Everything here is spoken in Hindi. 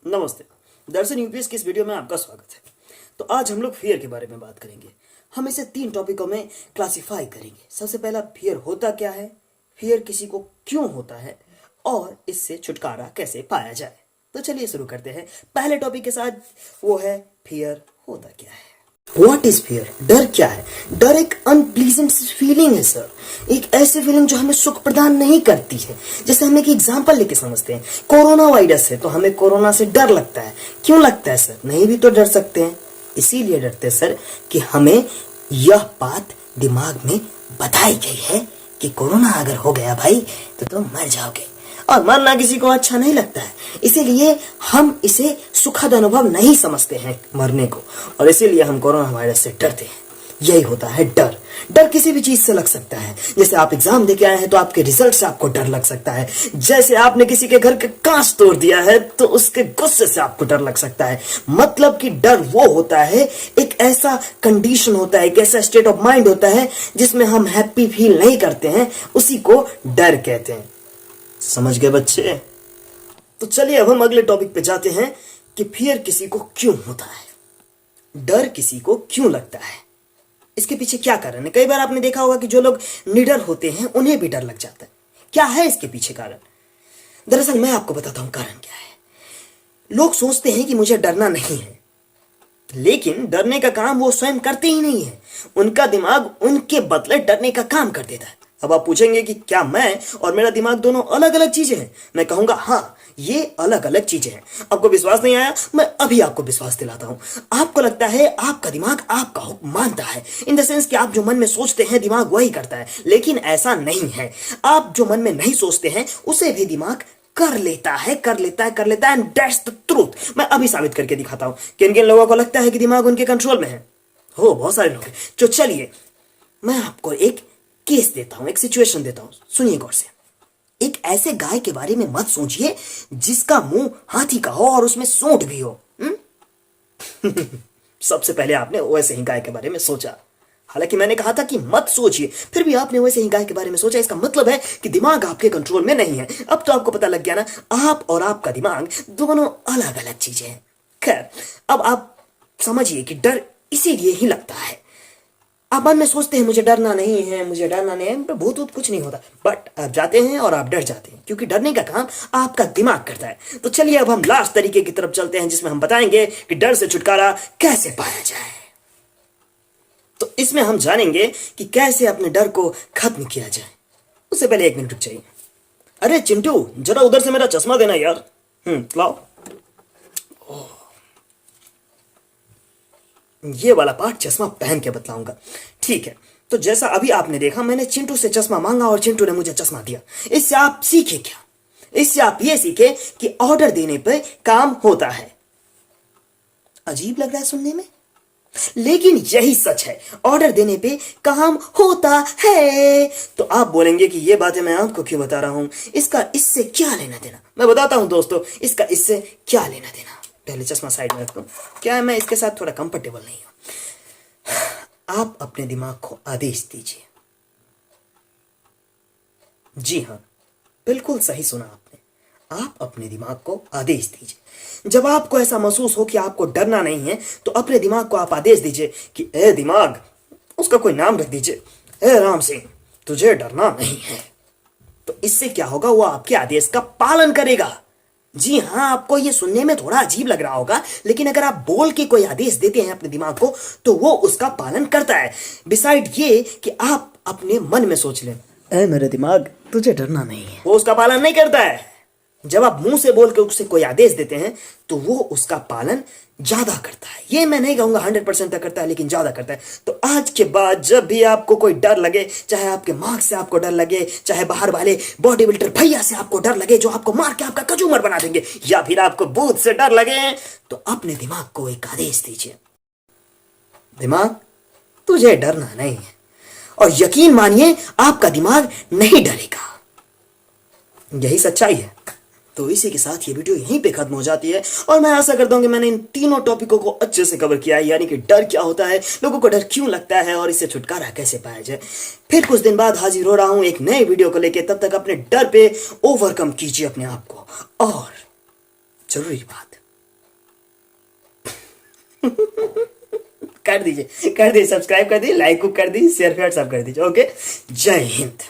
नमस्ते। दरअसल यूपीएस की इस वीडियो में आपका स्वागत है। तो आज हम लोग फियर के बारे में बात करेंगे। हम इसे 3 टॉपिकों में क्लासिफाई करेंगे। सबसे पहला, फियर होता क्या है, फियर किसी को क्यों होता है और इससे छुटकारा कैसे पाया जाए। तो चलिए शुरू करते हैं पहले टॉपिक के साथ, वो है फियर होता क्या है। What is fear? डर क्या है? डर एक अनप्लीजेंट फीलिंग है सर। एक ऐसी फीलिंग जो हमें सुख प्रदान नहीं करती है। जैसे हम एक एग्जांपल लेके समझते हैं, कोरोना वायरस है तो हमें कोरोना से डर लगता है। क्यों लगता है सर? नहीं भी तो डर सकते हैं। इसीलिए डरते हैं सर कि हमें यह बात दिमाग में बताई गई है कि कोरोना अगर हो गया भाई तो तुम मर जाओगे, और मरना किसी को अच्छा नहीं लगता है। इसीलिए हम इसे सुखद अनुभव नहीं समझते हैं मरने को, और इसीलिए हम कोरोना वायरस से डरते हैं। यही होता है डर। डर किसी भी चीज से लग सकता है। जैसे आप एग्जाम देके आए हैं तो आपके रिजल्ट से आपको डर लग सकता है। जैसे आपने किसी के घर के कांच तोड़ दिया है तो उसके गुस्से से आपको डर लग सकता है। मतलब कि डर वो होता है, एक ऐसा कंडीशन होता है, एक ऐसा स्टेट ऑफ माइंड होता है जिसमें हम हैप्पी फील नहीं करते हैं, उसी को डर कहते हैं। समझ गए बच्चे? तो चलिए अब हम अगले टॉपिक पे जाते हैं कि फियर किसी को क्यों होता है, डर किसी को क्यों लगता है, इसके पीछे क्या कारण है। कई बार आपने देखा होगा कि जो लोग निडर होते हैं उन्हें भी डर लग जाता है। क्या है इसके पीछे कारण? दरअसल मैं आपको बताता हूं कारण क्या है। लोग सोचते हैं कि मुझे डरना नहीं है, लेकिन डरने का काम वो स्वयं करते ही नहीं है। उनका दिमाग उनके बदले डरने का काम कर देता है। अब आप पूछेंगे कि क्या मैं और मेरा दिमाग दोनों अलग अलग चीजें हैं? मैं कहूंगा हाँ, ये अलग अलग चीजें हैं। आपको विश्वास नहीं आया? मैं अभी आपको विश्वास दिलाता हूं। आपको लगता है आपका दिमाग आपका हुक्म मानता है, इन द सेंस कि आप जो मन में सोचते हैं दिमाग वही करता है, लेकिन ऐसा नहीं है। आप जो मन में नहीं सोचते हैं उसे भी दिमाग कर लेता है, एंड दैट्स द ट्रूथ। मैं अभी साबित करके दिखाता हूं। किन किन लोगों को लगता है कि दिमाग उनके कंट्रोल में है? हो, बहुत सारे लोग हैं। तो चलिए मैं आपको एक केस देता हूं, एक सिचुएशन देता हूं, सुनिए गौर से। एक ऐसे गाय के बारे में मत सोचिए जिसका मुंह हाथी का हो और उसमें सूंड भी हो। सबसे पहले आपने वैसे ही गाय के बारे में सोचा। हालांकि मैंने कहा था कि मत सोचिए, फिर भी आपने वैसे ही गाय के बारे में सोचा। इसका मतलब है कि दिमाग आपके कंट्रोल में नहीं है। अब तो आपको पता लग गया ना, आप और आपका दिमाग दोनों अलग अलग चीजें हैं। खैर, अब आप समझिए कि डर इसीलिए ही लगता है। आप मन में सोचते हैं मुझे डरना नहीं है, मुझे डरना नहीं है, भूत वूत कुछ नहीं होता, बट आप जाते हैं और आप डर जाते हैं, क्योंकि डरने का काम आपका दिमाग करता है। तो चलिए अब हम लास्ट तरीके की तरफ चलते हैं, जिसमें हम बताएंगे कि डर से छुटकारा कैसे पाया जाए। तो इसमें हम जानेंगे कि कैसे अपने डर को खत्म किया जाए। उससे पहले 1 मिनट रुक जाइए। अरे चिंटू, जरा उधर से मेरा चश्मा देना यार। लाओ। ये वाला पार्ट चश्मा पहन के बतलाऊंगा, ठीक है? तो जैसा अभी आपने देखा, मैंने चिंटू से चश्मा मांगा और चिंटू ने मुझे चश्मा दिया। इससे आप सीखे क्या? इससे आप ये सीखे कि ऑर्डर देने पे काम होता है। अजीब लग रहा है सुनने में, लेकिन यही सच है। ऑर्डर देने पे काम होता है। तो आप बोलेंगे कि ये बातें मैं आपको क्यों बता रहा हूं, इसका इससे क्या लेना देना? मैं बताता हूं दोस्तों, इसका इससे क्या लेना देना। पहले चश्मा साइड में रखो। क्या है, मैं इसके साथ थोड़ा कंफर्टेबल नहीं हूं। आप अपने दिमाग को आदेश दीजिए। जी हां, बिल्कुल सही सुना आपने। आप अपने दिमाग को आदेश दीजिए। जब आपको ऐसा महसूस हो कि आपको डरना नहीं है, तो अपने दिमाग को आप आदेश दीजिए कि ए दिमाग, उसका कोई नाम रख दीजिए, ए राम सिंह, तुझे डरना नहीं है। तो इससे क्या होगा, वो आपके आदेश का पालन करेगा। जी हां, आपको ये सुनने में थोड़ा अजीब लग रहा होगा, लेकिन अगर आप बोल के कोई आदेश देते हैं अपने दिमाग को, तो वो उसका पालन करता है। बिसाइड ये कि आप अपने मन में सोच लें, ए मेरे दिमाग, तुझे डरना नहीं है, वो उसका पालन नहीं करता है। जब आप मुंह से बोल के उससे कोई आदेश देते हैं तो वो उसका पालन ज्यादा करता है। ये मैं नहीं कहूंगा 100% तक करता है, लेकिन ज्यादा करता है। तो आज के बाद जब भी आपको कोई डर लगे, चाहे आपके मार्क्स से आपको डर लगे, चाहे बाहर वाले बॉडी बिल्डर भैया से आपको डर लगे जो आपको मार के आपका कचूमर बना देंगे, या फिर आपको भूत से डर लगे, तो अपने दिमाग को एक आदेश दीजिए, दिमाग, तुझे डरना नहीं है। और यकीन मानिए, आपका दिमाग नहीं डरेगा। यही सच्चाई है। तो इसी के साथ ये वीडियो यहीं पे खत्म हो जाती है, और मैं आशा करता हूं कि मैंने इन तीनों टॉपिकों को अच्छे से कवर किया है, यानी कि डर क्या होता है, लोगों को डर क्यों लगता है, और इससे छुटकारा कैसे पाया जाए। फिर कुछ दिन बाद हाजिर हो रहा हूं एक नए वीडियो को लेकर। तब तक अपने डर पे ओवरकम कीजिए अपने आप को। और जरूरी बात, कर दीजिए, सब्सक्राइब कर दीजिए, लाइक को कर दीजिए, शेयर फेयर सब कर दीजिए। ओके, जय हिंद।